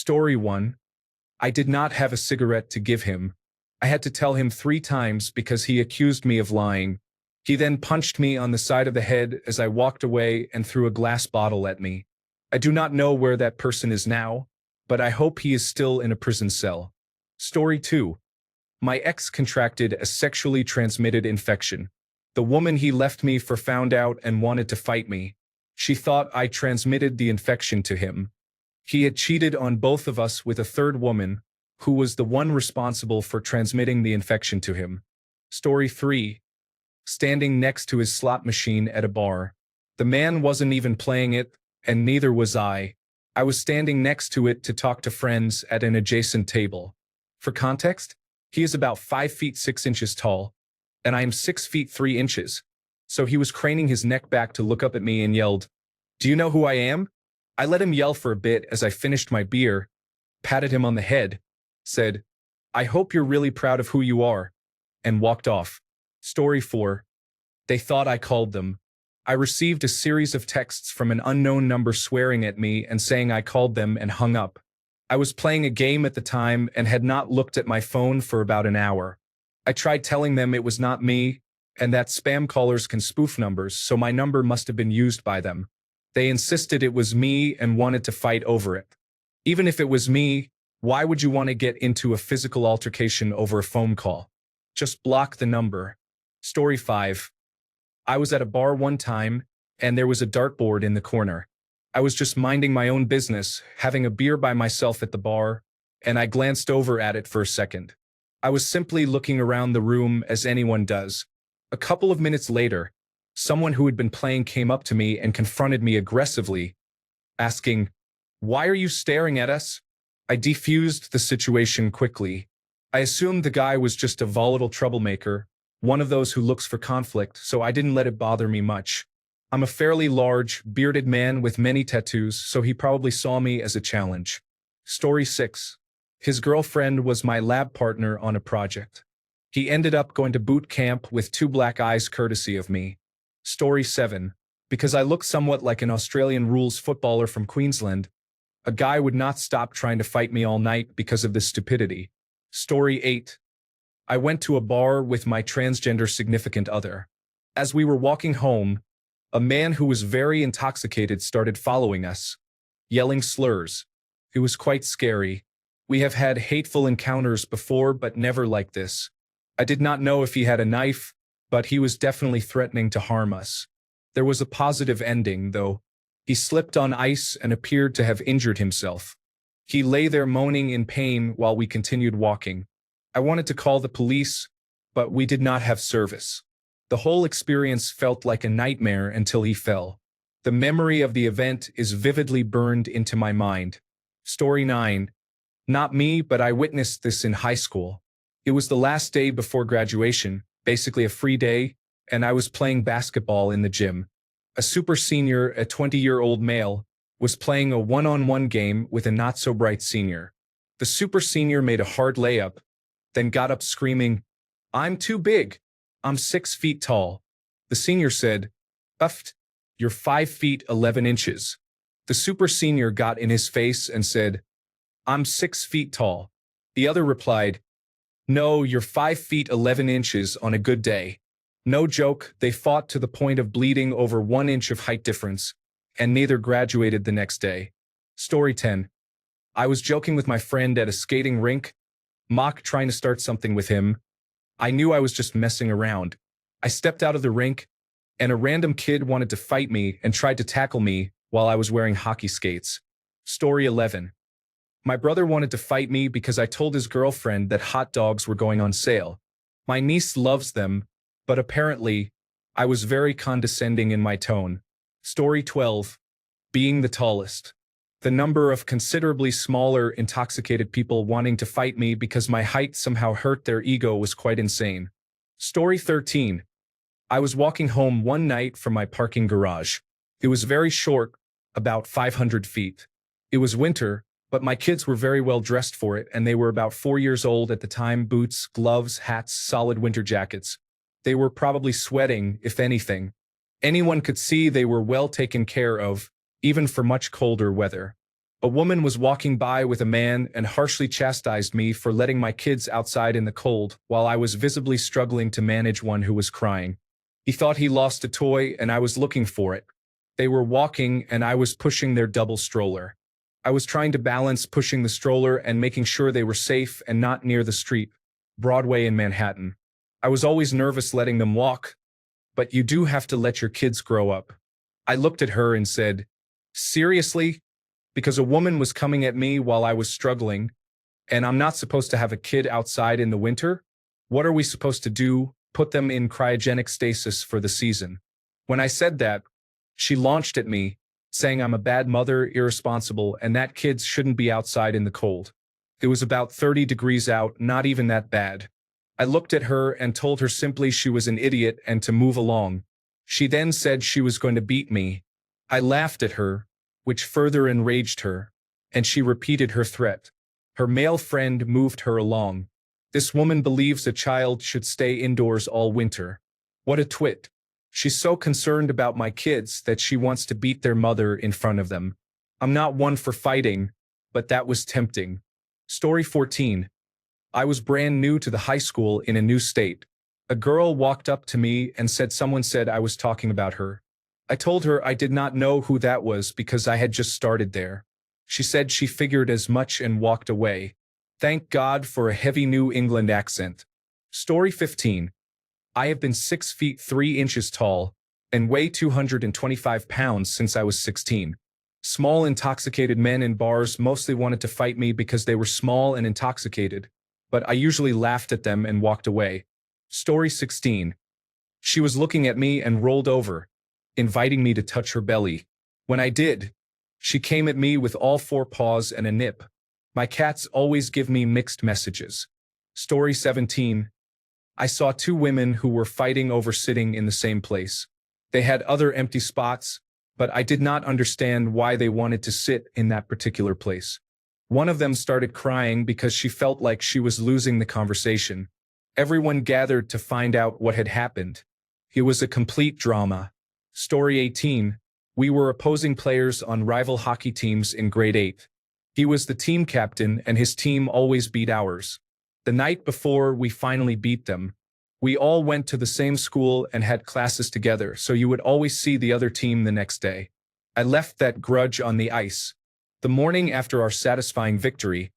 Story 1. I did not have a cigarette to give him. I had to tell him 3 times because he accused me of lying. He then punched me on the side of the head as I walked away and threw a glass bottle at me. I do not know where that person is now, but I hope he is still in a prison cell. Story 2. My ex contracted a sexually transmitted infection. The woman he left me for found out and wanted to fight me. She thought I transmitted the infection to him. He had cheated on both of us with a third woman, who was the one responsible for transmitting the infection to him. Story 3. Standing next to his slot machine at a bar. The man wasn't even playing it, and neither was I. I was standing next to it to talk to friends at an adjacent table. For context, he is about 5 feet 6 inches tall, and I am 6 feet 3 inches. So he was craning his neck back to look up at me and yelled, "Do you know who I am?" I let him yell for a bit as I finished my beer, patted him on the head, said, "I hope you're really proud of who you are," and walked off. Story 4. They thought I called them. I received a series of texts from an unknown number swearing at me and saying I called them and hung up. I was playing a game at the time and had not looked at my phone for about an hour. I tried telling them it was not me and that spam callers can spoof numbers, so my number must have been used by them. They insisted it was me and wanted to fight over it. Even if it was me, why would you want to get into a physical altercation over a phone call? Just block the number. Story 5. I was at a bar one time, and there was a dartboard in the corner. I was just minding my own business, having a beer by myself at the bar, and I glanced over at it for a second. I was simply looking around the room as anyone does. A couple of minutes later, someone who had been playing came up to me and confronted me aggressively, asking, "Why are you staring at us?" I defused the situation quickly. I assumed the guy was just a volatile troublemaker, one of those who looks for conflict, so I didn't let it bother me much. I'm a fairly large, bearded man with many tattoos, so he probably saw me as a challenge. Story 6. His girlfriend was my lab partner on a project. He ended up going to boot camp with 2 black eyes courtesy of me. Story 7. Because I look somewhat like an Australian rules footballer from Queensland, a guy would not stop trying to fight me all night because of this stupidity. Story 8. I went to a bar with my transgender significant other. As we were walking home, a man who was very intoxicated started following us, yelling slurs. It was quite scary. We have had hateful encounters before, but never like this. I did not know if he had a knife, but he was definitely threatening to harm us. There was a positive ending, though. He slipped on ice and appeared to have injured himself. He lay there moaning in pain while we continued walking. I wanted to call the police, but we did not have service. The whole experience felt like a nightmare until he fell. The memory of the event is vividly burned into my mind. Story 9. Not me, but I witnessed this in high school. It was the last day before graduation, basically a free day, and I was playing basketball in the gym. A super senior, a 20-year-old male, was playing a one-on-one game with a not-so-bright senior. The super senior made a hard layup, then got up screaming, "I'm too big. I'm 6 feet tall." The senior said, "Uffed, you're 5 feet 11 inches. The super senior got in his face and said, "I'm 6 feet tall." The other replied, "No, you're 5 feet 11 inches on a good day." No joke, they fought to the point of bleeding over 1 inch of height difference, and neither graduated the next day. Story 10. I was joking with my friend at a skating rink, mock trying to start something with him. I knew I was just messing around. I stepped out of the rink, and a random kid wanted to fight me and tried to tackle me while I was wearing hockey skates. Story 11. My brother wanted to fight me because I told his girlfriend that hot dogs were going on sale. My niece loves them, but apparently, I was very condescending in my tone. Story 12. Being the tallest. The number of considerably smaller, intoxicated people wanting to fight me because my height somehow hurt their ego was quite insane. Story 13. I was walking home one night from my parking garage. It was very short, about 500 feet. It was winter, but my kids were very well dressed for it, and they were about 4 years old at the time: boots, gloves, hats, solid winter jackets. They were probably sweating, if anything. Anyone could see they were well taken care of, even for much colder weather. A woman was walking by with a man and harshly chastised me for letting my kids outside in the cold while I was visibly struggling to manage one who was crying. He thought he lost a toy and I was looking for it. They were walking and I was pushing their double stroller. I was trying to balance pushing the stroller and making sure they were safe and not near the street, Broadway in Manhattan. I was always nervous letting them walk, but you do have to let your kids grow up. I looked at her and said, "Seriously?" Because a woman was coming at me while I was struggling, and I'm not supposed to have a kid outside in the winter? What are we supposed to do? Put them in cryogenic stasis for the season. When I said that, she launched at me, saying I'm a bad mother, irresponsible, and that kids shouldn't be outside in the cold. It was about 30 degrees out, not even that bad. I looked at her and told her simply she was an idiot and to move along. She then said she was going to beat me. I laughed at her, which further enraged her, and she repeated her threat. Her male friend moved her along. This woman believes a child should stay indoors all winter. What a twit. She's so concerned about my kids that she wants to beat their mother in front of them. I'm not one for fighting, but that was tempting. Story 14. I was brand new to the high school in a new state. A girl walked up to me and said someone said I was talking about her. I told her I did not know who that was because I had just started there. She said she figured as much and walked away. Thank God for a heavy New England accent. Story 15. I have been 6 feet 3 inches tall and weigh 225 pounds since I was 16. Small intoxicated men in bars mostly wanted to fight me because they were small and intoxicated, but I usually laughed at them and walked away. Story 16. She was looking at me and rolled over, inviting me to touch her belly. When I did, she came at me with all 4 paws and a nip. My cats always give me mixed messages. Story 17. I saw 2 women who were fighting over sitting in the same place. They had other empty spots, but I did not understand why they wanted to sit in that particular place. One of them started crying because she felt like she was losing the conversation. Everyone gathered to find out what had happened. It was a complete drama. Story 18. We were opposing players on rival hockey teams in grade 8. He was the team captain and his team always beat ours. The night before we finally beat them, we all went to the same school and had classes together, so you would always see the other team the next day. I left that grudge on the ice. The morning after our satisfying victory,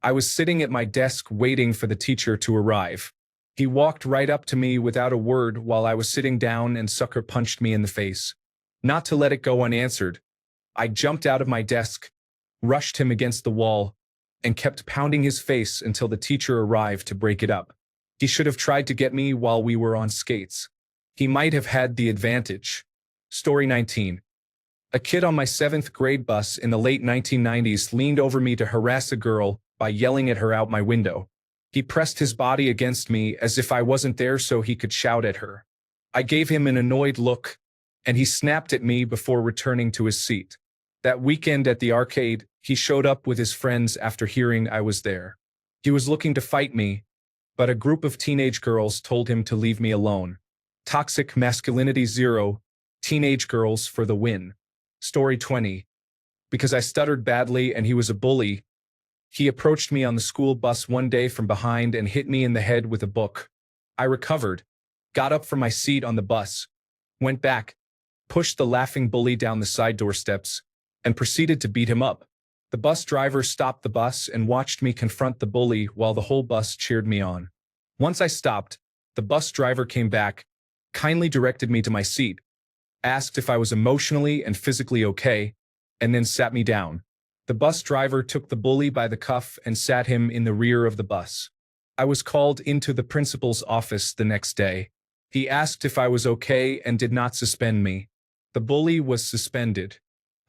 I was sitting at my desk waiting for the teacher to arrive. He walked right up to me without a word while I was sitting down and sucker punched me in the face. Not to let it go unanswered, I jumped out of my desk, rushed him against the wall, and kept pounding his face until the teacher arrived to break it up. He should have tried to get me while we were on skates. He might have had the advantage. Story 19. A kid on my 7th grade bus in the late 1990s leaned over me to harass a girl by yelling at her out my window. He pressed his body against me as if I wasn't there so he could shout at her. I gave him an annoyed look, and he snapped at me before returning to his seat. That weekend at the arcade, he showed up with his friends after hearing I was there. He was looking to fight me, but a group of teenage girls told him to leave me alone. Toxic masculinity 0, teenage girls for the win. Story 20. Because I stuttered badly and he was a bully, he approached me on the school bus one day from behind and hit me in the head with a book. I recovered, got up from my seat on the bus, went back, pushed the laughing bully down the side door steps, and proceeded to beat him up. The bus driver stopped the bus and watched me confront the bully while the whole bus cheered me on. Once I stopped, the bus driver came back, kindly directed me to my seat, asked if I was emotionally and physically okay, and then sat me down. The bus driver took the bully by the cuff and sat him in the rear of the bus. I was called into the principal's office the next day. He asked if I was okay and did not suspend me. The bully was suspended.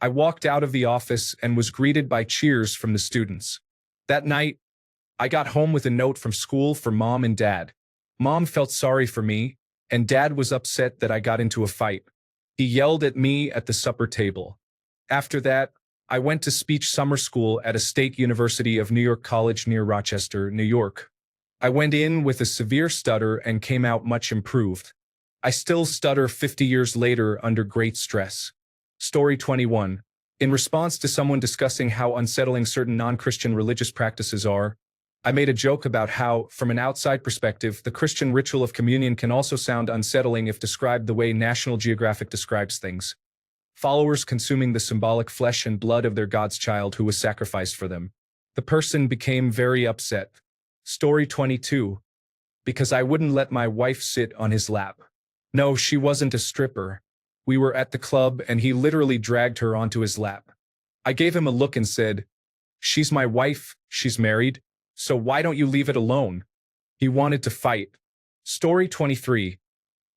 I walked out of the office and was greeted by cheers from the students. That night, I got home with a note from school for Mom and Dad. Mom felt sorry for me, and Dad was upset that I got into a fight. He yelled at me at the supper table. After that, I went to speech summer school at a state university of New York College near Rochester, New York. I went in with a severe stutter and came out much improved. I still stutter 50 years later under great stress. Story 21. In response to someone discussing how unsettling certain non-Christian religious practices are, I made a joke about how, from an outside perspective, the Christian ritual of communion can also sound unsettling if described the way National Geographic describes things. Followers consuming the symbolic flesh and blood of their God's child who was sacrificed for them. The person became very upset. Story 22. Because I wouldn't let my wife sit on his lap. No, she wasn't a stripper. We were at the club and he literally dragged her onto his lap. I gave him a look and said, "She's my wife, she's married, so why don't you leave it alone?" He wanted to fight. Story 23.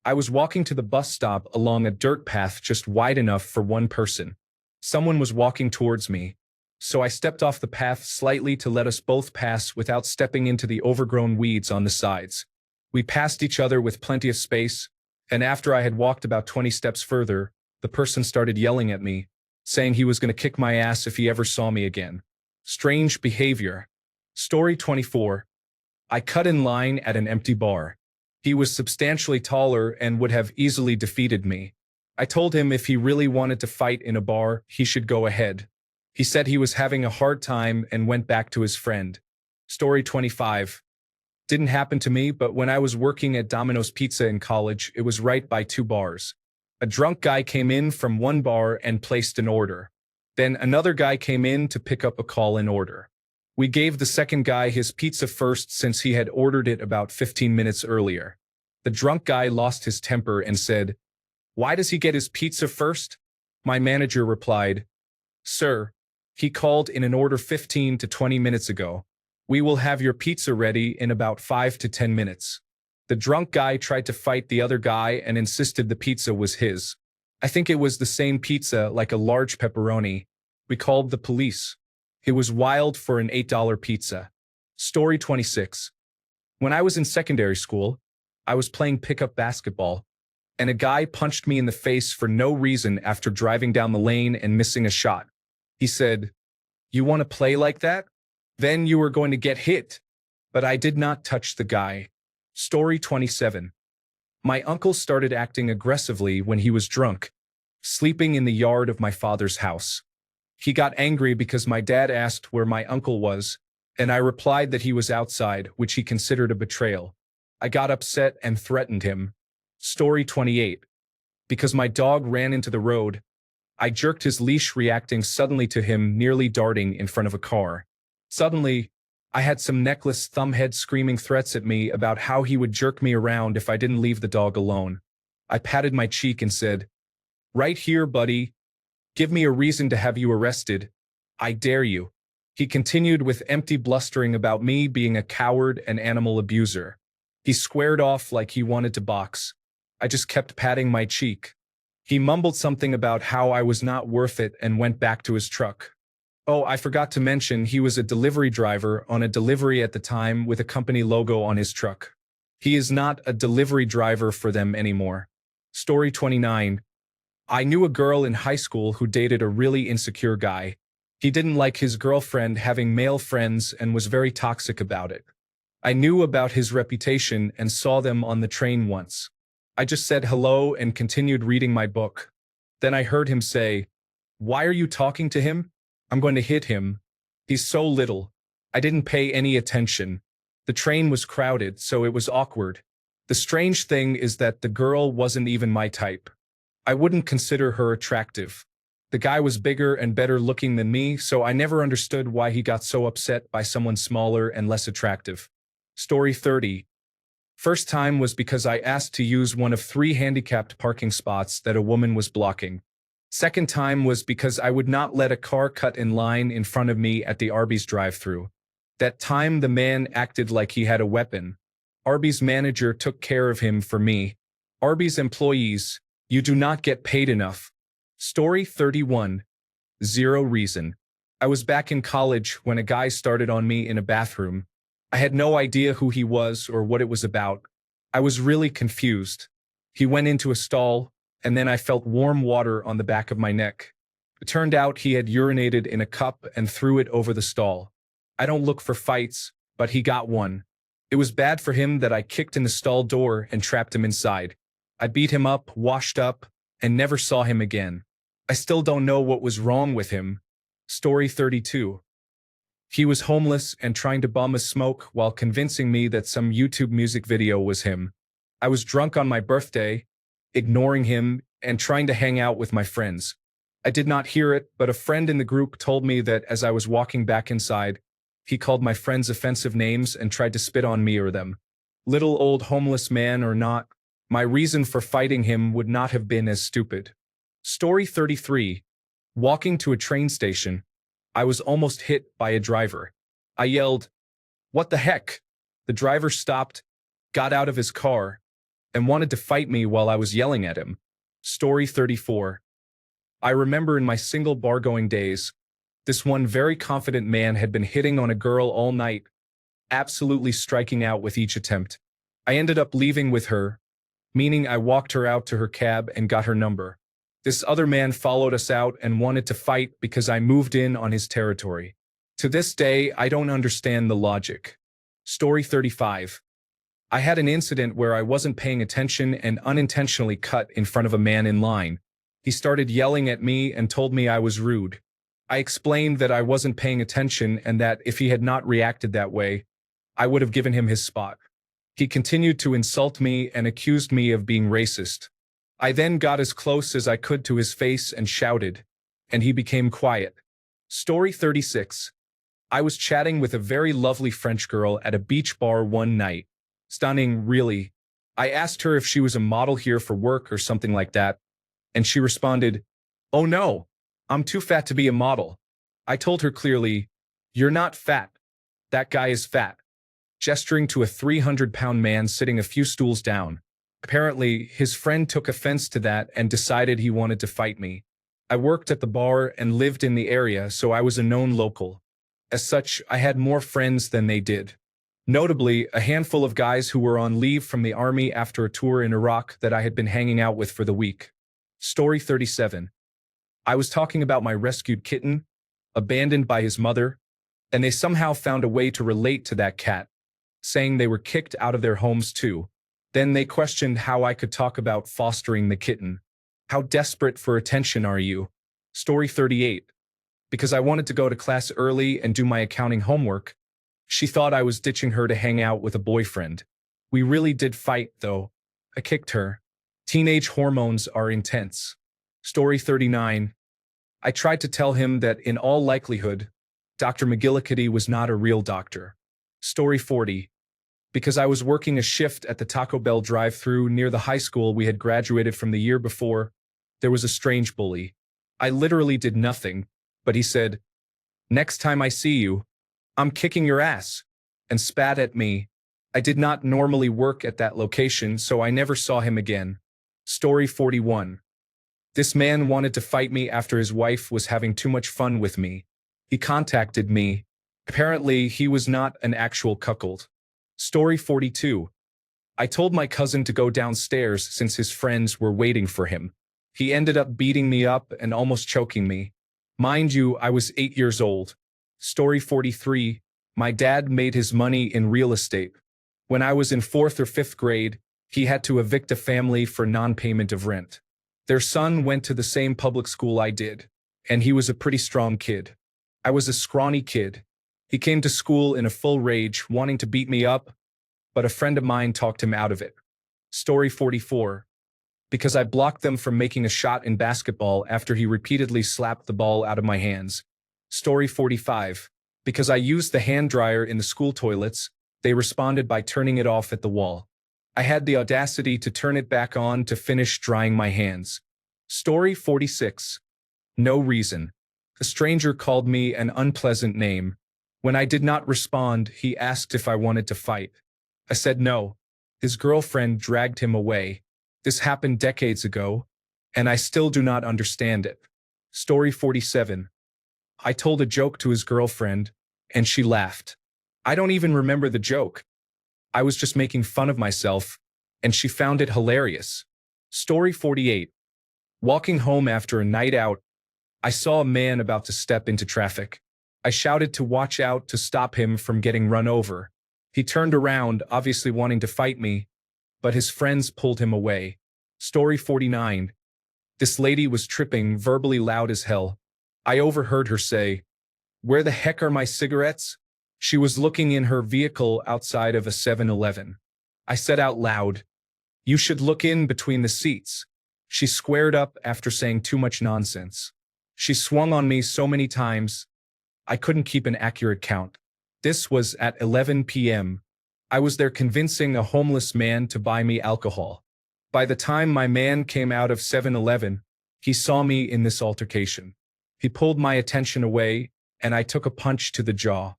I was walking to the bus stop along a dirt path just wide enough for one person. Someone was walking towards me, so I stepped off the path slightly to let us both pass without stepping into the overgrown weeds on the sides. We passed each other with plenty of space, and after I had walked about 20 steps further, the person started yelling at me, saying he was going to kick my ass if he ever saw me again. Strange behavior. Story 24. I cut in line at an empty bar. He was substantially taller and would have easily defeated me. I told him if he really wanted to fight in a bar, he should go ahead. He said he was having a hard time and went back to his friend. Story 25. Didn't happen to me, but when I was working at Domino's Pizza in college, it was right by two bars. A drunk guy came in from one bar and placed an order. Then another guy came in to pick up a call-in order. We gave the second guy his pizza first since he had ordered it about 15 minutes earlier. The drunk guy lost his temper and said, "Why does he get his pizza first?" My manager replied, "Sir, he called in an order 15 to 20 minutes ago. We will have your pizza ready in about 5 to 10 minutes. The drunk guy tried to fight the other guy and insisted the pizza was his. I think it was the same pizza, like a large pepperoni. We called the police. It was wild for an $8 pizza. Story 26. When I was in secondary school, I was playing pickup basketball, and a guy punched me in the face for no reason after driving down the lane and missing a shot. He said, "You want to play like that? Then you were going to get hit." But I did not touch the guy. Story 27. My uncle started acting aggressively when he was drunk, sleeping in the yard of my father's house. He got angry because my dad asked where my uncle was, and I replied that he was outside, which he considered a betrayal. I got upset and threatened him. Story 28. Because my dog ran into the road, I jerked his leash, reacting suddenly to him nearly darting in front of a car. Suddenly, I had some necklace thumbhead screaming threats at me about how he would jerk me around if I didn't leave the dog alone. I patted my cheek and said, "Right here, buddy. Give me a reason to have you arrested. I dare you." He continued with empty blustering about me being a coward and animal abuser. He squared off like he wanted to box. I just kept patting my cheek. He mumbled something about how I was not worth it and went back to his truck. Oh, I forgot to mention he was a delivery driver on a delivery at the time with a company logo on his truck. He is not a delivery driver for them anymore. Story 29. I knew a girl in high school who dated a really insecure guy. He didn't like his girlfriend having male friends and was very toxic about it. I knew about his reputation and saw them on the train once. I just said hello and continued reading my book. Then I heard him say, "Why are you talking to him? I'm going to hit him. He's so little." I didn't pay any attention. The train was crowded, so it was awkward. The strange thing is that the girl wasn't even my type. I wouldn't consider her attractive. The guy was bigger and better looking than me, so I never understood why he got so upset by someone smaller and less attractive. Story 30. First time was because I asked to use one of 3 handicapped parking spots that a woman was blocking. Second time was because I would not let a car cut in line in front of me at the Arby's drive-thru. That time the man acted like he had a weapon. Arby's manager took care of him for me. Arby's employees, you do not get paid enough. Story 31. Zero reason. I was back in college when a guy started on me in a bathroom. I had no idea who he was or what it was about. I was really confused. He went into a stall, and then I felt warm water on the back of my neck. It turned out he had urinated in a cup and threw it over the stall. I don't look for fights, but he got one. It was bad for him that I kicked in the stall door and trapped him inside. I beat him up, washed up, and never saw him again. I still don't know what was wrong with him. Story 32. He was homeless and trying to bum a smoke while convincing me that some YouTube music video was him. I was drunk on my birthday, ignoring him and trying to hang out with my friends. I did not hear it, but a friend in the group told me that as I was walking back inside, he called my friends offensive names and tried to spit on me or them. Little old homeless man or not, my reason for fighting him would not have been as stupid. Story 33. Walking to a train station, I was almost hit by a driver. I yelled, "What the heck?" The driver stopped, got out of his car, and wanted to fight me while I was yelling at him. Story 34. I remember in my single bar-going days, this one very confident man had been hitting on a girl all night, absolutely striking out with each attempt. I ended up leaving with her, meaning I walked her out to her cab and got her number. This other man followed us out and wanted to fight because I moved in on his territory. To this day, I don't understand the logic. Story 35. I had an incident where I wasn't paying attention and unintentionally cut in front of a man in line. He started yelling at me and told me I was rude. I explained that I wasn't paying attention and that if he had not reacted that way, I would have given him his spot. He continued to insult me and accused me of being racist. I then got as close as I could to his face and shouted, and he became quiet. Story 36. I was chatting with a very lovely French girl at a beach bar one night. Stunning, really. I asked her if she was a model here for work or something like that, and she responded, "Oh no, I'm too fat to be a model." I told her clearly, "You're not fat. That guy is fat," gesturing to a 300-pound man sitting a few stools down. Apparently, his friend took offense to that and decided he wanted to fight me. I worked at the bar and lived in the area, so I was a known local. As such, I had more friends than they did. Notably, a handful of guys who were on leave from the army after a tour in Iraq that I had been hanging out with for the week. Story 37. I was talking about my rescued kitten, abandoned by his mother, and they somehow found a way to relate to that cat, saying they were kicked out of their homes too. Then they questioned how I could talk about fostering the kitten. How desperate for attention are you? Story 38. Because I wanted to go to class early and do my accounting homework, she thought I was ditching her to hang out with a boyfriend. We really did fight, though. I kicked her. Teenage hormones are intense. Story 39. I tried to tell him that in all likelihood, Dr. McGillicuddy was not a real doctor. Story 40. Because I was working a shift at the Taco Bell drive-thru near the high school we had graduated from the year before, there was a strange bully. I literally did nothing, but he said, "Next time I see you, I'm kicking your ass," and spat at me. I did not normally work at that location, so I never saw him again. Story 41. This man wanted to fight me after his wife was having too much fun with me. He contacted me. Apparently, he was not an actual cuckold. Story 42. I told my cousin to go downstairs since his friends were waiting for him. He ended up beating me up and almost choking me. Mind you, I was 8 years old. Story 43. My dad made his money in real estate. When I was in 4th or 5th grade, he had to evict a family for non-payment of rent. Their son went to the same public school I did, and he was a pretty strong kid. I was a scrawny kid. He came to school in a full rage, wanting to beat me up, but a friend of mine talked him out of it. Story 44. Because I blocked them from making a shot in basketball after he repeatedly slapped the ball out of my hands. Story 45. Because I used the hand dryer in the school toilets, they responded by turning it off at the wall. I had the audacity to turn it back on to finish drying my hands. Story 46. No reason. A stranger called me an unpleasant name. When I did not respond, he asked if I wanted to fight. I said no. His girlfriend dragged him away. This happened decades ago, and I still do not understand it. Story 47. I told a joke to his girlfriend, and she laughed. I don't even remember the joke. I was just making fun of myself, and she found it hilarious. Story 48. Walking home after a night out, I saw a man about to step into traffic. I shouted to watch out to stop him from getting run over. He turned around, obviously wanting to fight me, but his friends pulled him away. Story 49. This lady was tripping verbally loud as hell. I overheard her say, "Where the heck are my cigarettes?" She was looking in her vehicle outside of a 7-Eleven. I said out loud, "You should look in between the seats." She squared up after saying too much nonsense. She swung on me so many times, I couldn't keep an accurate count. This was at 11 p.m. I was there convincing a homeless man to buy me alcohol. By the time my man came out of 7-Eleven, he saw me in this altercation. He pulled my attention away, and I took a punch to the jaw.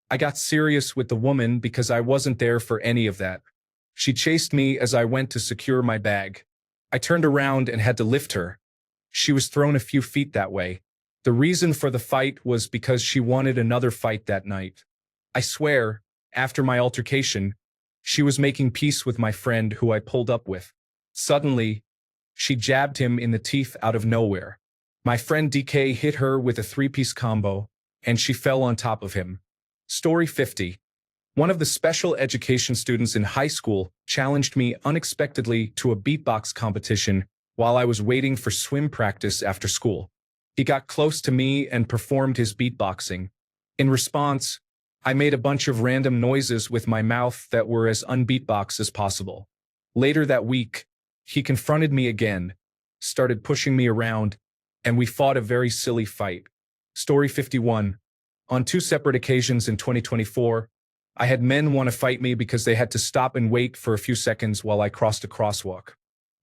I got serious with the woman because I wasn't there for any of that. She chased me as I went to secure my bag. I turned around and had to lift her. She was thrown a few feet that way. The reason for the fight was because she wanted another fight that night. I swear, after my altercation, she was making peace with my friend who I pulled up with. Suddenly, she jabbed him in the teeth out of nowhere. My friend DK hit her with a three-piece combo, and she fell on top of him. Story 50. One of the special education students in high school challenged me unexpectedly to a beatbox competition while I was waiting for swim practice after school. He got close to me and performed his beatboxing. In response, I made a bunch of random noises with my mouth that were as unbeatbox as possible. Later that week, he confronted me again, started pushing me around, and we fought a very silly fight. Story 51. On 2 separate occasions in 2024, I had men want to fight me because they had to stop and wait for a few seconds while I crossed a crosswalk.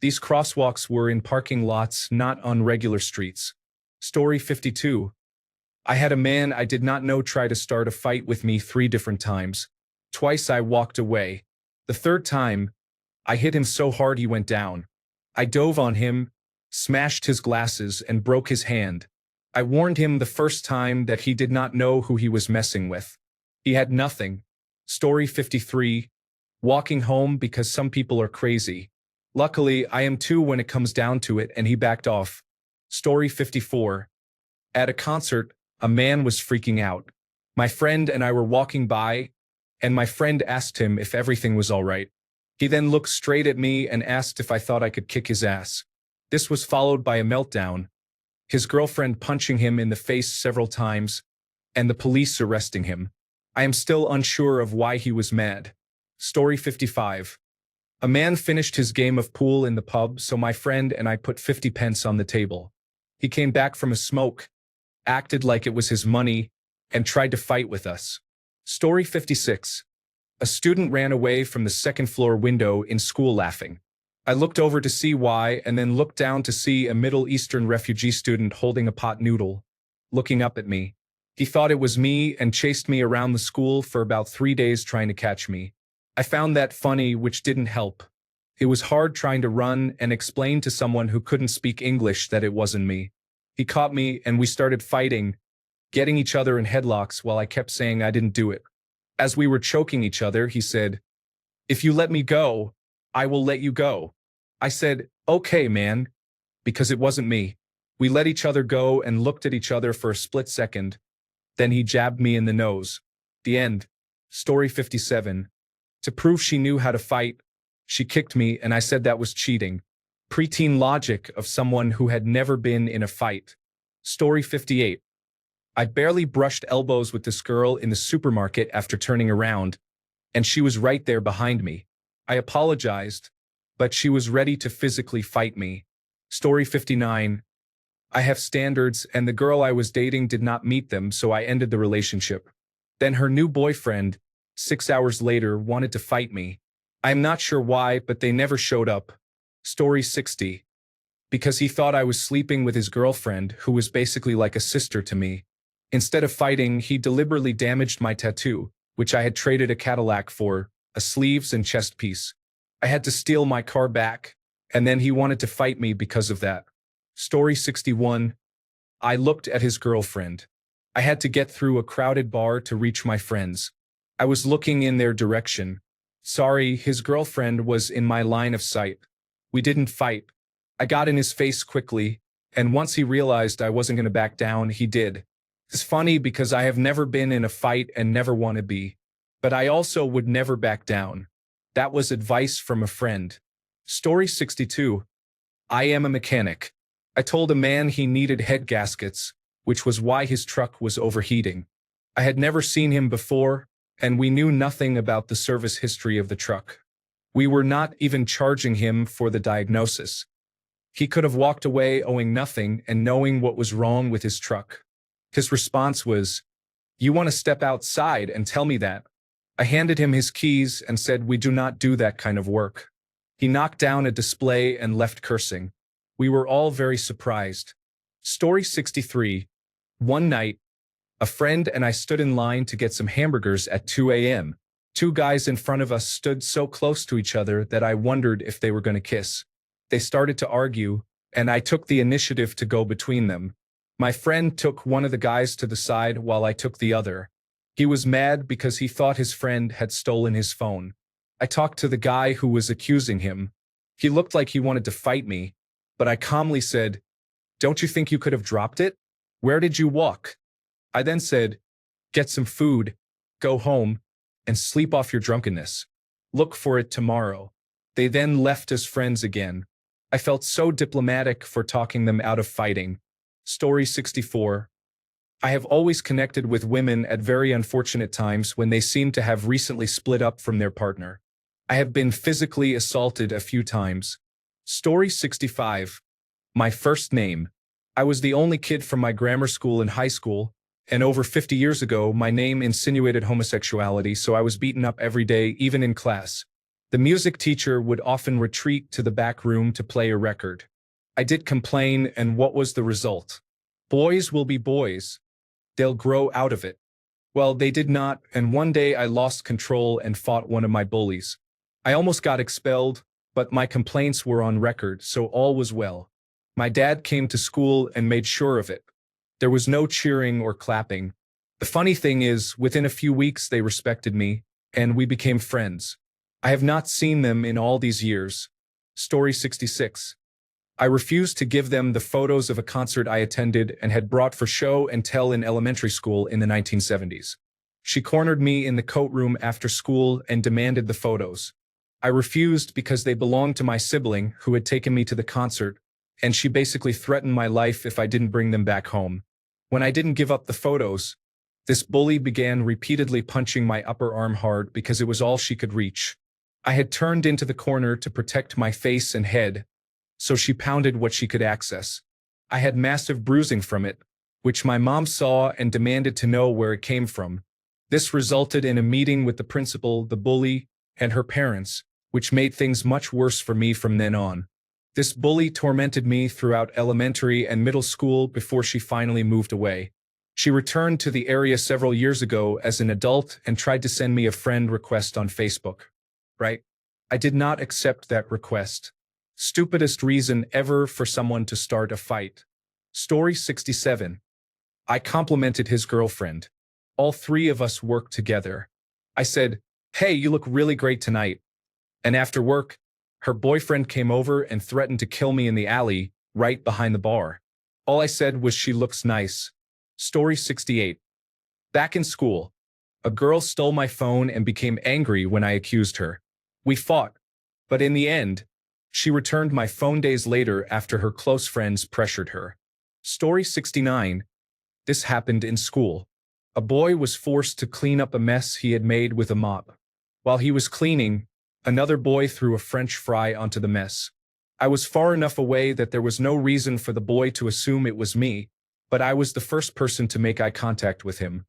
These crosswalks were in parking lots, not on regular streets. Story 52. I had a man I did not know try to start a fight with me 3 different times. Twice I walked away. The third time, I hit him so hard he went down. I dove on him, smashed his glasses, and broke his hand. I warned him the first time that he did not know who he was messing with. He had nothing. Story 53. Walking home because some people are crazy. Luckily, I am too when it comes down to it, and he backed off. Story 54. At a concert, a man was freaking out. My friend and I were walking by, and my friend asked him if everything was all right. He then looked straight at me and asked if I thought I could kick his ass. This was followed by a meltdown, his girlfriend punching him in the face several times, and the police arresting him. I am still unsure of why he was mad. Story 55. A man finished his game of pool in the pub, so my friend and I put 50 pence on the table. He came back from a smoke, acted like it was his money, and tried to fight with us. Story 56. A student ran away from the second-floor window in school laughing. I looked over to see why and then looked down to see a Middle Eastern refugee student holding a pot noodle, looking up at me. He thought it was me and chased me around the school for about 3 days trying to catch me. I found that funny, which didn't help. It was hard trying to run and explain to someone who couldn't speak English that it wasn't me. He caught me and we started fighting, getting each other in headlocks while I kept saying I didn't do it. As we were choking each other, he said, "If you let me go, I will let you go." I said, "Okay, man," because it wasn't me. We let each other go and looked at each other for a split second. Then he jabbed me in the nose. The end. Story 57. To prove she knew how to fight, she kicked me and I said that was cheating. Preteen logic of someone who had never been in a fight. Story 58. I barely brushed elbows with this girl in the supermarket after turning around, and she was right there behind me. I apologized, but she was ready to physically fight me. Story 59. I have standards, and the girl I was dating did not meet them, so I ended the relationship. Then her new boyfriend, 6 hours later, wanted to fight me. I am not sure why, but they never showed up. Story 60. Because he thought I was sleeping with his girlfriend, who was basically like a sister to me. Instead of fighting, he deliberately damaged my tattoo, which I had traded a Cadillac for, a sleeves and chest piece. I had to steal my car back, and then he wanted to fight me because of that. Story 61. I looked at his girlfriend. I had to get through a crowded bar to reach my friends. I was looking in their direction. Sorry, his girlfriend was in my line of sight. We didn't fight. I got in his face quickly, and once he realized I wasn't going to back down, he did. It's funny because I have never been in a fight and never want to be. But I also would never back down. That was advice from a friend. Story 62. I am a mechanic. I told a man he needed head gaskets, which was why his truck was overheating. I had never seen him before, and we knew nothing about the service history of the truck. We were not even charging him for the diagnosis. He could have walked away owing nothing and knowing what was wrong with his truck. His response was, "You want to step outside and tell me that?" I handed him his keys and said, "We do not do that kind of work." He knocked down a display and left cursing. We were all very surprised. Story 63. One night, a friend and I stood in line to get some hamburgers at 2 a.m. Two guys in front of us stood so close to each other that I wondered if they were going to kiss. They started to argue, and I took the initiative to go between them. My friend took one of the guys to the side while I took the other. He was mad because he thought his friend had stolen his phone. I talked to the guy who was accusing him. He looked like he wanted to fight me, but I calmly said, "Don't you think you could have dropped it? Where did you walk?" I then said, "Get some food, go home, and sleep off your drunkenness. Look for it tomorrow." They then left as friends again. I felt so diplomatic for talking them out of fighting. Story 64. I have always connected with women at very unfortunate times when they seem to have recently split up from their partner. I have been physically assaulted a few times. Story 65. My first name. I was the only kid from my grammar school and high school, and over 50 years ago, my name insinuated homosexuality, so I was beaten up every day, even in class. The music teacher would often retreat to the back room to play a record. I did complain, and what was the result? Boys will be boys. They'll grow out of it. Well, they did not, and one day I lost control and fought one of my bullies. I almost got expelled, but my complaints were on record, so all was well. My dad came to school and made sure of it. There was no cheering or clapping. The funny thing is, within a few weeks they respected me, and we became friends. I have not seen them in all these years. Story 66. I refused to give them the photos of a concert I attended and had brought for show and tell in elementary school in the 1970s. She cornered me in the coat room after school and demanded the photos. I refused because they belonged to my sibling who had taken me to the concert, and she basically threatened my life if I didn't bring them back home. When I didn't give up the photos, this bully began repeatedly punching my upper arm hard because it was all she could reach. I had turned into the corner to protect my face and head, so she pounded what she could access. I had massive bruising from it, which my mom saw and demanded to know where it came from. This resulted in a meeting with the principal, the bully, and her parents, which made things much worse for me from then on. This bully tormented me throughout elementary and middle school before she finally moved away. She returned to the area several years ago as an adult and tried to send me a friend request on Facebook. Right? I did not accept that request. Stupidest reason ever for someone to start a fight. Story 67. I complimented his girlfriend. All three of us worked together. I said, "Hey, you look really great tonight." And after work, her boyfriend came over and threatened to kill me in the alley, right behind the bar. All I said was, "She looks nice." Story 68. Back in school, a girl stole my phone and became angry when I accused her. We fought, but in the end, she returned my phone days later after her close friends pressured her. Story 69. This happened in school. A boy was forced to clean up a mess he had made with a mop. While he was cleaning, another boy threw a French fry onto the mess. I was far enough away that there was no reason for the boy to assume it was me, but I was the first person to make eye contact with him.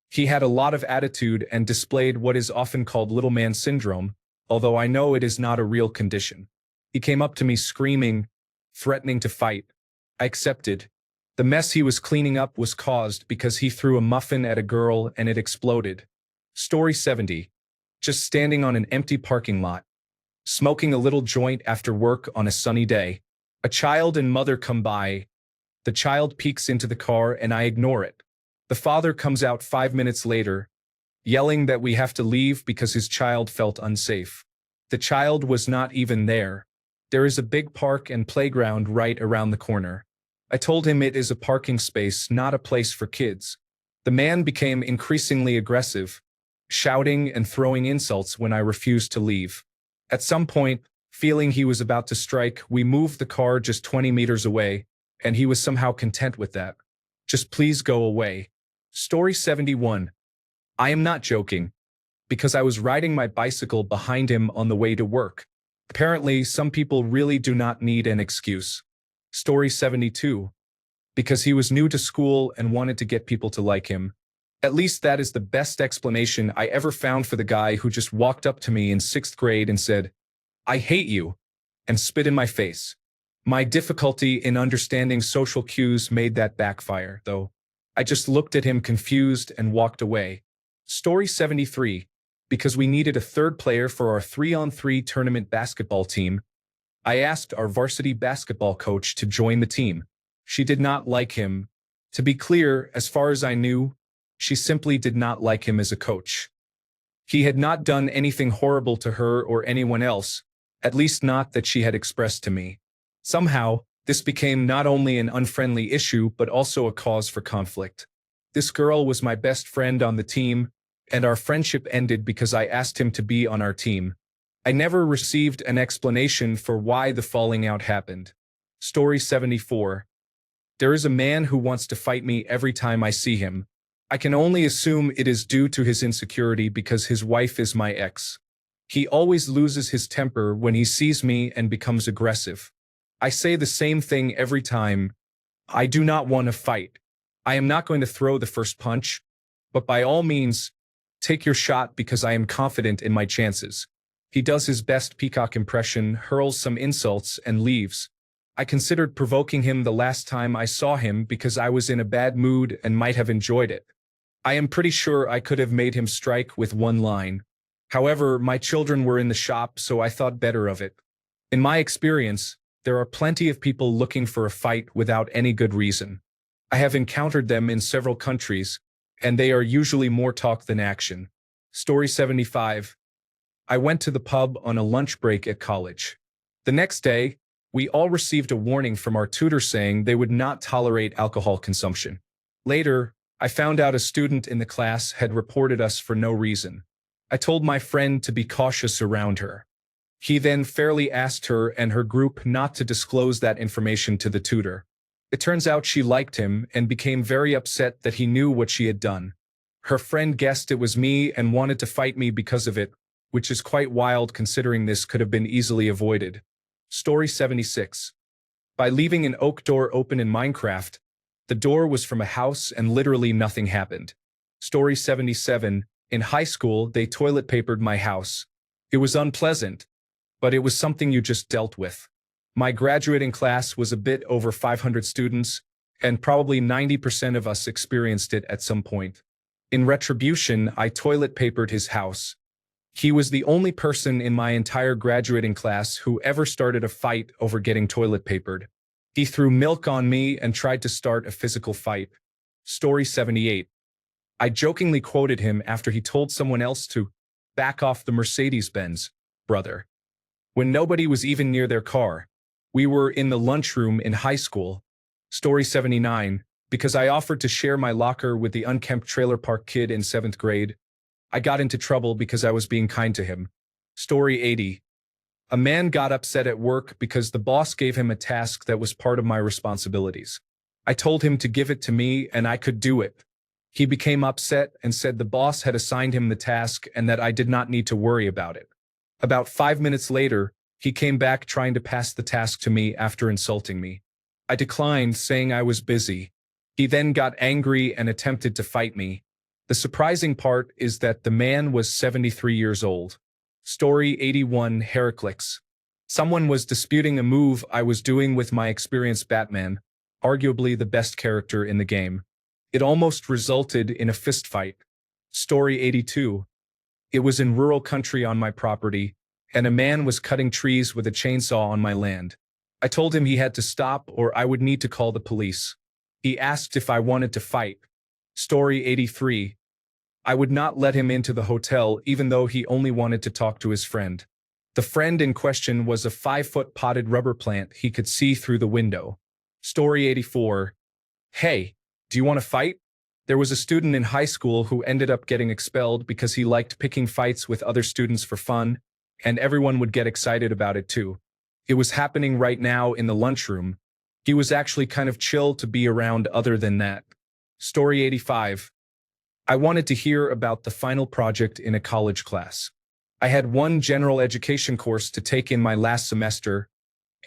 He had a lot of attitude and displayed what is often called little man syndrome, although I know it is not a real condition. He came up to me screaming, threatening to fight. I accepted. The mess he was cleaning up was caused because he threw a muffin at a girl and it exploded. Story 70. Just standing on an empty parking lot, smoking a little joint after work on a sunny day. A child and mother come by. The child peeks into the car and I ignore it. The father comes out 5 minutes later, yelling that we have to leave because his child felt unsafe. The child was not even there. There is a big park and playground right around the corner. I told him it is a parking space, not a place for kids. The man became increasingly aggressive, shouting and throwing insults when I refused to leave. At some point, feeling he was about to strike, we moved the car just 20 meters away, and he was somehow content with that. Just please go away. Story 71. I am not joking, because I was riding my bicycle behind him on the way to work. Apparently, some people really do not need an excuse. Story 72. Because he was new to school and wanted to get people to like him. At least that is the best explanation I ever found for the guy who just walked up to me in 6th grade and said, "I hate you," and spit in my face. My difficulty in understanding social cues made that backfire, though. I just looked at him confused and walked away. Story 73. Because we needed a third player for our 3-on-3 tournament basketball team, I asked our varsity basketball coach to join the team. She did not like him. To be clear, as far as I knew, she simply did not like him as a coach. He had not done anything horrible to her or anyone else, at least not that she had expressed to me. Somehow, this became not only an unfriendly issue but also a cause for conflict. This girl was my best friend on the team, and our friendship ended because I asked him to be on our team. I never received an explanation for why the falling out happened. Story 74. There is a man who wants to fight me every time I see him. I can only assume it is due to his insecurity because his wife is my ex. He always loses his temper when he sees me and becomes aggressive. I say the same thing every time. I do not want to fight. I am not going to throw the first punch, but by all means, take your shot because I am confident in my chances. He does his best peacock impression, hurls some insults, and leaves. I considered provoking him the last time I saw him because I was in a bad mood and might have enjoyed it. I am pretty sure I could have made him strike with one line. However, my children were in the shop, so I thought better of it. In my experience, there are plenty of people looking for a fight without any good reason. I have encountered them in several countries, and they are usually more talk than action. Story 75. I went to the pub on a lunch break at college. The next day, we all received a warning from our tutor saying they would not tolerate alcohol consumption. Later, I found out a student in the class had reported us for no reason. I told my friend to be cautious around her. He then fairly asked her and her group not to disclose that information to the tutor. It turns out she liked him and became very upset that he knew what she had done. Her friend guessed it was me and wanted to fight me because of it, which is quite wild considering this could have been easily avoided. Story 76. By leaving an oak door open in Minecraft, the door was from a house and literally nothing happened. Story 77. In high school, they toilet papered my house. It was unpleasant, but it was something you just dealt with. My graduating class was a bit over 500 students, and probably 90% of us experienced it at some point. In retribution, I toilet papered his house. He was the only person in my entire graduating class who ever started a fight over getting toilet papered. He threw milk on me and tried to start a physical fight. Story 78. I jokingly quoted him after he told someone else to back off the Mercedes-Benz, brother. When nobody was even near their car. We were in the lunchroom in high school. Story 79. Because I offered to share my locker with the unkempt trailer park kid in 7th grade. I got into trouble because I was being kind to him. Story 80. A man got upset at work because the boss gave him a task that was part of my responsibilities. I told him to give it to me and I could do it. He became upset and said the boss had assigned him the task and that I did not need to worry about it. About 5 minutes later, he came back trying to pass the task to me after insulting me. I declined, saying I was busy. He then got angry and attempted to fight me. The surprising part is that the man was 73 years old. Story 81. Heraclix. Someone was disputing a move I was doing with my experienced Batman, arguably the best character in the game. It almost resulted in a fistfight. Story 82. It was in rural country on my property, and a man was cutting trees with a chainsaw on my land. I told him he had to stop or I would need to call the police. He asked if I wanted to fight. Story 83. I would not let him into the hotel even though he only wanted to talk to his friend. The friend in question was a 5-foot potted rubber plant he could see through the window. Story 84. Hey, do you want to fight? There was a student in high school who ended up getting expelled because he liked picking fights with other students for fun, and everyone would get excited about it too. It was happening right now in the lunchroom. He was actually kind of chill to be around other than that. Story 85. I wanted to hear about the final project in a college class. I had one general education course to take in my last semester,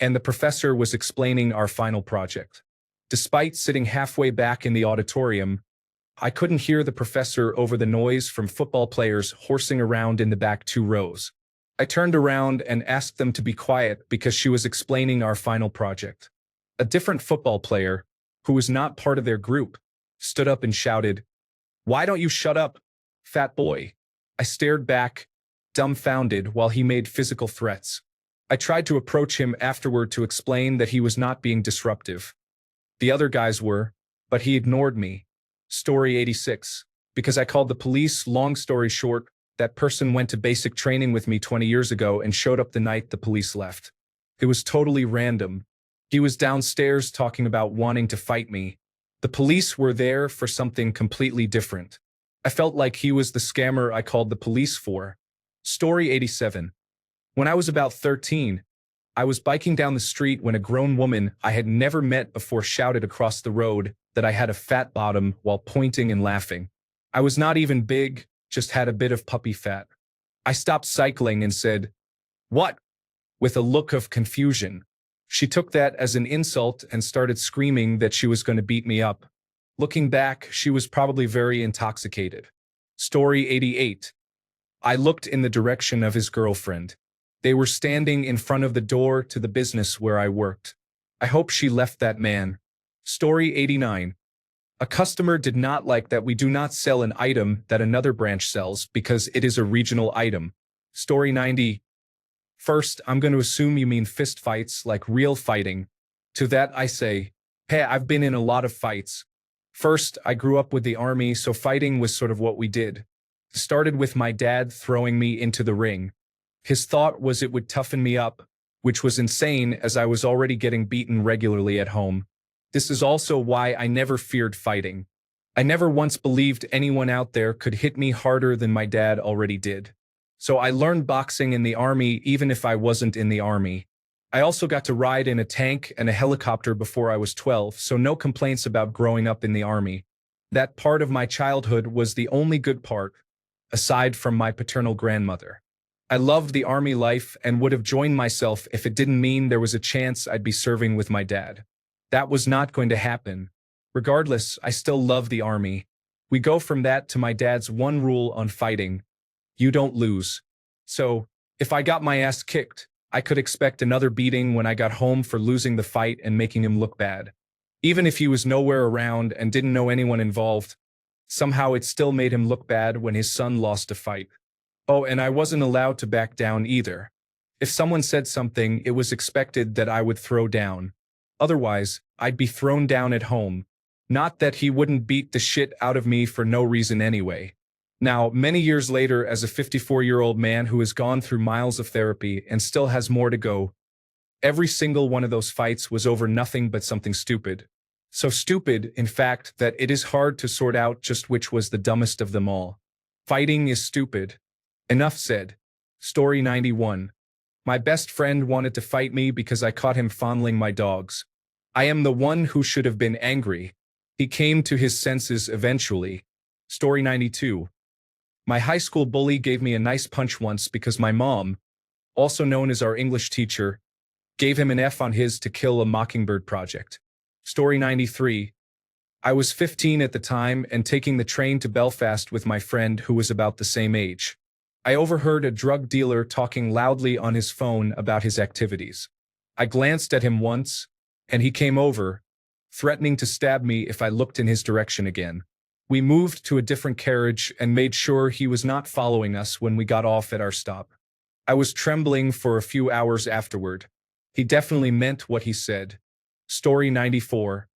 and the professor was explaining our final project. Despite sitting halfway back in the auditorium, I couldn't hear the professor over the noise from football players horsing around in the back 2 rows. I turned around and asked them to be quiet because she was explaining our final project. A different football player, who was not part of their group, stood up and shouted, "Why don't you shut up, fat boy?" I stared back, dumbfounded, while he made physical threats. I tried to approach him afterward to explain that he was not being disruptive. The other guys were, but he ignored me. Story 86. Because I called the police, long story short, that person went to basic training with me 20 years ago and showed up the night the police left. It was totally random. He was downstairs talking about wanting to fight me. The police were there for something completely different. I felt like he was the scammer I called the police for. Story 87. When I was about 13, I was biking down the street when a grown woman I had never met before shouted across the road that I had a fat bottom while pointing and laughing. I was not even big, just had a bit of puppy fat. I stopped cycling and said, "What?" with a look of confusion. She took that as an insult and started screaming that she was going to beat me up. Looking back, she was probably very intoxicated. Story 88. I looked in the direction of his girlfriend. They were standing in front of the door to the business where I worked. I hope she left that man. Story 89. A customer did not like that we do not sell an item that another branch sells because it is a regional item. Story 90. First, I'm going to assume you mean fist fights, like real fighting. To that I say, hey, I've been in a lot of fights. First, I grew up with the army, so fighting was sort of what we did. It started with my dad throwing me into the ring. His thought was it would toughen me up, which was insane as I was already getting beaten regularly at home. This is also why I never feared fighting. I never once believed anyone out there could hit me harder than my dad already did. So I learned boxing in the army even if I wasn't in the army. I also got to ride in a tank and a helicopter before I was 12, so no complaints about growing up in the army. That part of my childhood was the only good part, aside from my paternal grandmother. I loved the army life and would have joined myself if it didn't mean there was a chance I'd be serving with my dad. That was not going to happen. Regardless, I still love the army. We go from that to my dad's one rule on fighting: you don't lose. So, if I got my ass kicked, I could expect another beating when I got home for losing the fight and making him look bad. Even if he was nowhere around and didn't know anyone involved, somehow it still made him look bad when his son lost a fight. Oh, and I wasn't allowed to back down either. If someone said something, it was expected that I would throw down. Otherwise, I'd be thrown down at home. Not that he wouldn't beat the shit out of me for no reason anyway. Now, many years later, as a 54-year-old man who has gone through miles of therapy and still has more to go, every single one of those fights was over nothing but something stupid. So stupid, in fact, that it is hard to sort out just which was the dumbest of them all. Fighting is stupid. Enough said. Story 91. My best friend wanted to fight me because I caught him fondling my dogs. I am the one who should have been angry. He came to his senses eventually. Story 92. My high school bully gave me a nice punch once because my mom, also known as our English teacher, gave him an F on his To Kill a Mockingbird project. Story 93. I was 15 at the time and taking the train to Belfast with my friend who was about the same age. I overheard a drug dealer talking loudly on his phone about his activities. I glanced at him once, and he came over, threatening to stab me if I looked in his direction again. We moved to a different carriage and made sure he was not following us when we got off at our stop. I was trembling for a few hours afterward. He definitely meant what he said. Story 94.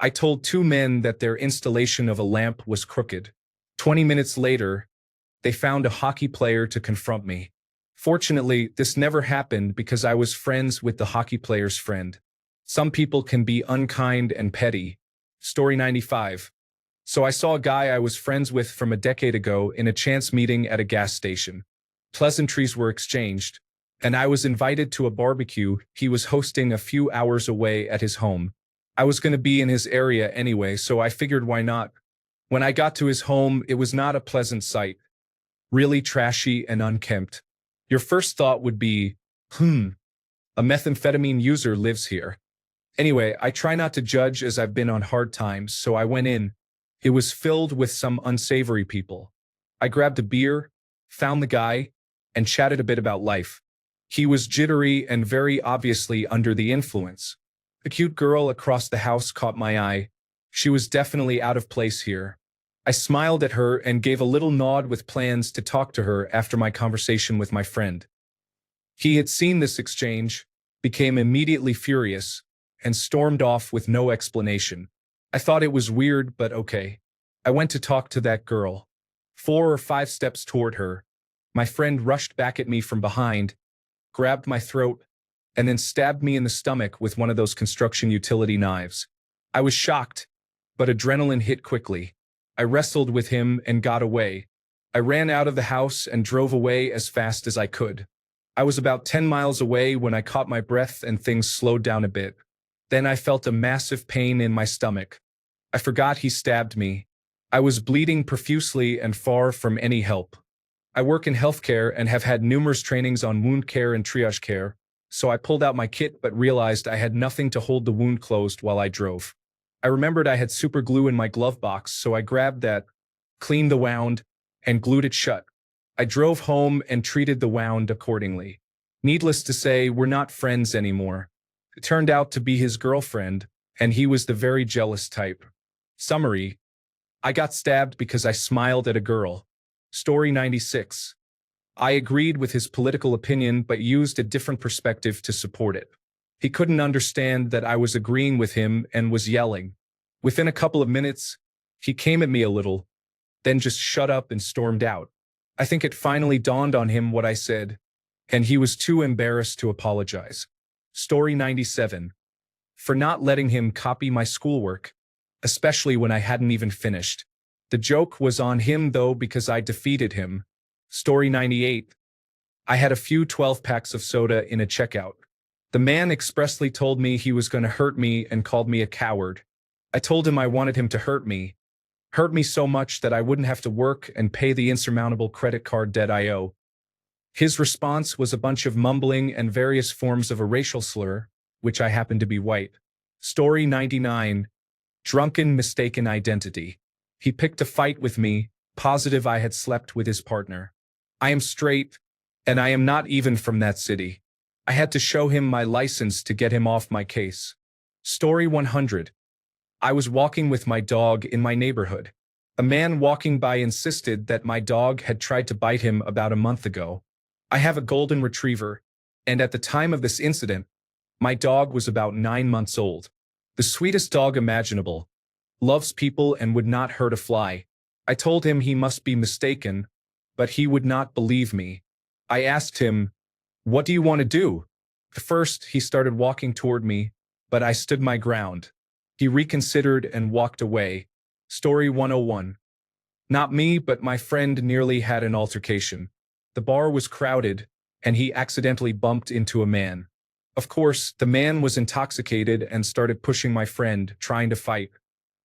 I told 2 men that their installation of a lamp was crooked. 20 minutes later, they found a hockey player to confront me. Fortunately, this never happened because I was friends with the hockey player's friend. Some people can be unkind and petty. Story 95. So I saw a guy I was friends with from a decade ago in a chance meeting at a gas station. Pleasantries were exchanged. and I was invited to a barbecue he was hosting a few hours away at his home. I was going to be in his area anyway, so I figured why not. When I got to his home, it was not a pleasant sight. Really trashy and unkempt. Your first thought would be, a methamphetamine user lives here. Anyway, I try not to judge as I've been on hard times, so I went in. It was filled with some unsavory people. I grabbed a beer, found the guy, and chatted a bit about life. He was jittery and very obviously under the influence. A cute girl across the house caught my eye. She was definitely out of place here. I smiled at her and gave a little nod with plans to talk to her after my conversation with my friend. He had seen this exchange, became immediately furious, and stormed off with no explanation. I thought it was weird, but okay. I went to talk to that girl. 4 or 5 steps toward her. My friend rushed back at me from behind, grabbed my throat, and then stabbed me in the stomach with one of those construction utility knives. I was shocked, but adrenaline hit quickly. I wrestled with him and got away. I ran out of the house and drove away as fast as I could. I was about 10 miles away when I caught my breath and things slowed down a bit. Then I felt a massive pain in my stomach. I forgot he stabbed me. I was bleeding profusely and far from any help. I work in healthcare and have had numerous trainings on wound care and triage care, so I pulled out my kit but realized I had nothing to hold the wound closed while I drove. I remembered I had super glue in my glove box, so I grabbed that, cleaned the wound, and glued it shut. I drove home and treated the wound accordingly. Needless to say, we're not friends anymore. It turned out to be his girlfriend, and he was the very jealous type. Summary: I got stabbed because I smiled at a girl. Story 96. I agreed with his political opinion but used a different perspective to support it. He couldn't understand that I was agreeing with him and was yelling. Within a couple of minutes, he came at me a little, then just shut up and stormed out. I think it finally dawned on him what I said, and he was too embarrassed to apologize. Story 97. For not letting him copy my schoolwork, especially when I hadn't even finished. The joke was on him though because I defeated him. Story 98. I had a few 12-packs of soda in a checkout. The man expressly told me he was going to hurt me and called me a coward. I told him I wanted him to hurt me so much that I wouldn't have to work and pay the insurmountable credit card debt I owe. His response was a bunch of mumbling and various forms of a racial slur, which I happened to be white. Story 99. Drunken mistaken identity. He picked a fight with me, positive I had slept with his partner. I am straight, and I am not even from that city. I had to show him my license to get him off my case. Story 100. I was walking with my dog in my neighborhood. A man walking by insisted that my dog had tried to bite him about a month ago. I have a golden retriever, and at the time of this incident, my dog was about 9 months old. The sweetest dog imaginable. Loves people and would not hurt a fly. I told him he must be mistaken, but he would not believe me. I asked him, "What do you want to do?" At first, he started walking toward me, but I stood my ground. He reconsidered and walked away. Story 101. Not me, but my friend nearly had an altercation. The bar was crowded, and he accidentally bumped into a man. Of course, the man was intoxicated and started pushing my friend, trying to fight.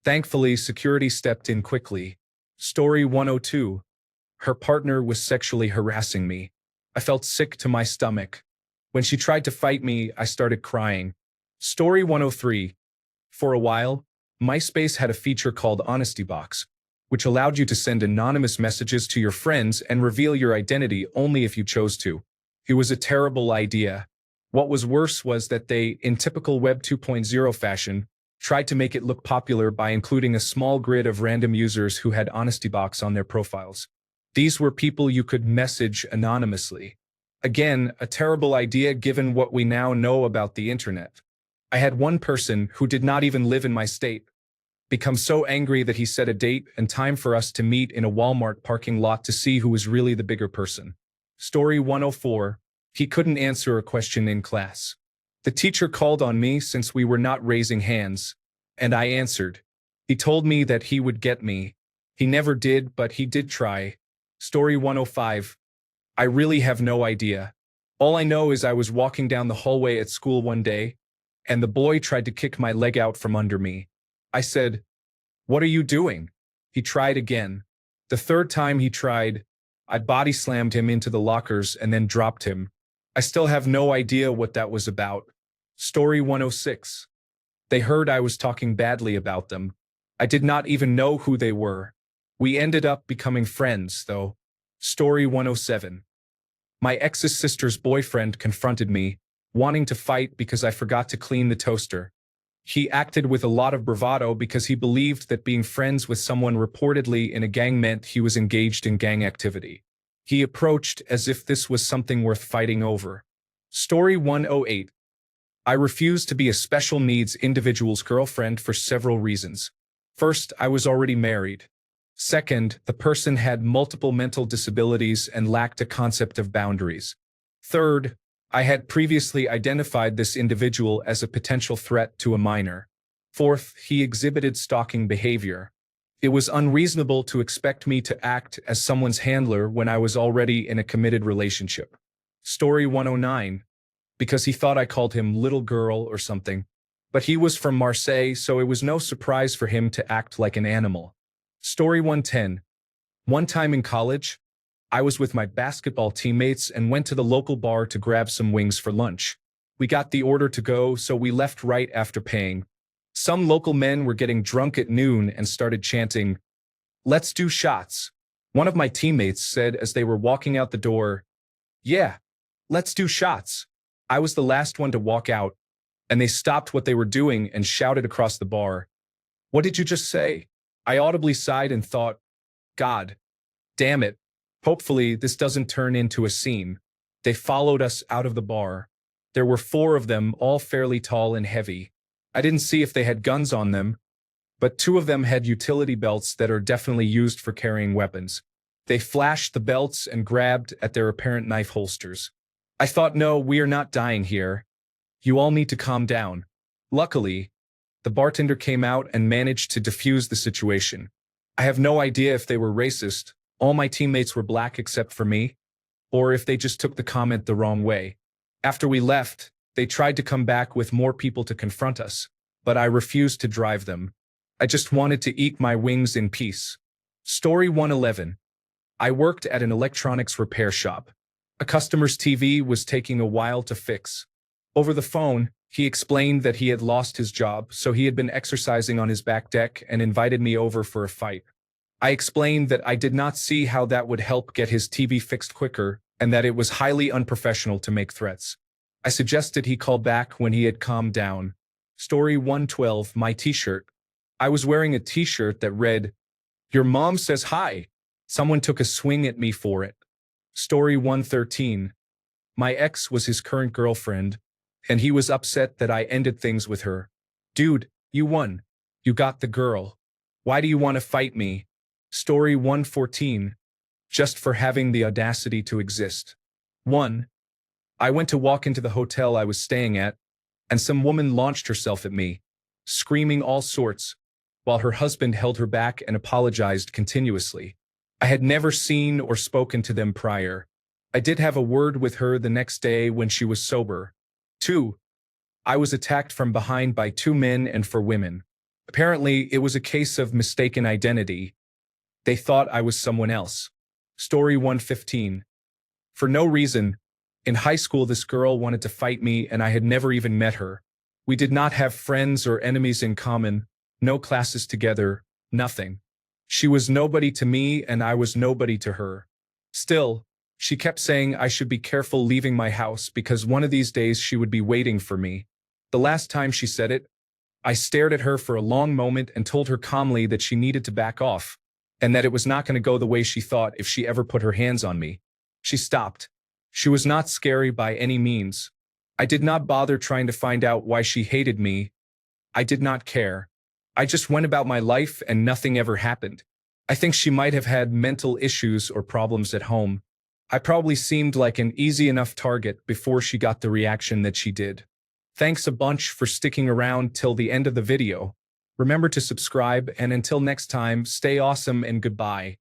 Thankfully, security stepped in quickly. Story 102. Her partner was sexually harassing me. I felt sick to my stomach. When she tried to fight me, I started crying. Story 103. For a while, MySpace had a feature called Honesty Box, which allowed you to send anonymous messages to your friends and reveal your identity only if you chose to. It was a terrible idea. What was worse was that they, in typical Web 2.0 fashion, tried to make it look popular by including a small grid of random users who had Honesty Box on their profiles. These were people you could message anonymously. Again, a terrible idea given what we now know about the internet. I had one person, who did not even live in my state, become so angry that he set a date and time for us to meet in a Walmart parking lot to see who was really the bigger person. Story 104. He couldn't answer a question in class. The teacher called on me since we were not raising hands, and I answered. He told me that he would get me. He never did, but he did try. Story 105. I really have no idea. All I know is I was walking down the hallway at school one day, and the boy tried to kick my leg out from under me. I said, "What are you doing?" He tried again. The third time he tried, I body slammed him into the lockers and then dropped him. I still have no idea what that was about. Story 106. They heard I was talking badly about them. I did not even know who they were. We ended up becoming friends, though. Story 107. My ex's sister's boyfriend confronted me, wanting to fight because I forgot to clean the toaster. He acted with a lot of bravado because he believed that being friends with someone reportedly in a gang meant he was engaged in gang activity. He approached as if this was something worth fighting over. Story 108. I refused to be a special needs individual's girlfriend for several reasons. First, I was already married. Second, the person had multiple mental disabilities and lacked a concept of boundaries. Third, I had previously identified this individual as a potential threat to a minor. Fourth, he exhibited stalking behavior. It was unreasonable to expect me to act as someone's handler when I was already in a committed relationship. Story 109. Because he thought I called him little girl or something. But he was from Marseille, so it was no surprise for him to act like an animal. Story 110. One time in college, I was with my basketball teammates and went to the local bar to grab some wings for lunch. We got the order to go, so we left right after paying. Some local men were getting drunk at noon and started chanting, "Let's do shots." One of my teammates said as they were walking out the door, "Yeah, let's do shots." I was the last one to walk out, and they stopped what they were doing and shouted across the bar, "What did you just say?" I audibly sighed and thought, God damn it. Hopefully this doesn't turn into a scene. They followed us out of the bar. There were 4 of them, all fairly tall and heavy. I didn't see if they had guns on them, but 2 of them had utility belts that are definitely used for carrying weapons. They flashed the belts and grabbed at their apparent knife holsters. I thought, no, we are not dying here. You all need to calm down. Luckily, the bartender came out and managed to defuse the situation. I have no idea if they were racist, all my teammates were black except for me, or if they just took the comment the wrong way. After we left, they tried to come back with more people to confront us, but I refused to drive them. I just wanted to eat my wings in peace. Story 111. I worked at an electronics repair shop. A customer's TV was taking a while to fix. Over the phone, he explained that he had lost his job, so he had been exercising on his back deck and invited me over for a fight. I explained that I did not see how that would help get his TV fixed quicker and that it was highly unprofessional to make threats. I suggested he call back when he had calmed down. Story 112. My t-shirt. I was wearing a t-shirt that read, "Your mom says hi." Someone took a swing at me for it. Story 113. My ex was his current girlfriend, and he was upset that I ended things with her. Dude, you won. You got the girl. Why do you want to fight me? Story 114. Just for having the audacity to exist. 1. I went to walk into the hotel I was staying at, and some woman launched herself at me, screaming all sorts, while her husband held her back and apologized continuously. I had never seen or spoken to them prior. I did have a word with her the next day when she was sober. 2. I was attacked from behind by 2 men and 4 women. Apparently, it was a case of mistaken identity. They thought I was someone else. Story 115. For no reason, in high school this girl wanted to fight me and I had never even met her. We did not have friends or enemies in common, no classes together, nothing. She was nobody to me and I was nobody to her. Still, she kept saying I should be careful leaving my house because one of these days she would be waiting for me. The last time she said it, I stared at her for a long moment and told her calmly that she needed to back off, and that it was not going to go the way she thought if she ever put her hands on me. She stopped. She was not scary by any means. I did not bother trying to find out why she hated me. I did not care. I just went about my life and nothing ever happened. I think she might have had mental issues or problems at home. I probably seemed like an easy enough target before she got the reaction that she did. Thanks a bunch for sticking around till the end of the video. Remember to subscribe, and until next time, stay awesome and goodbye.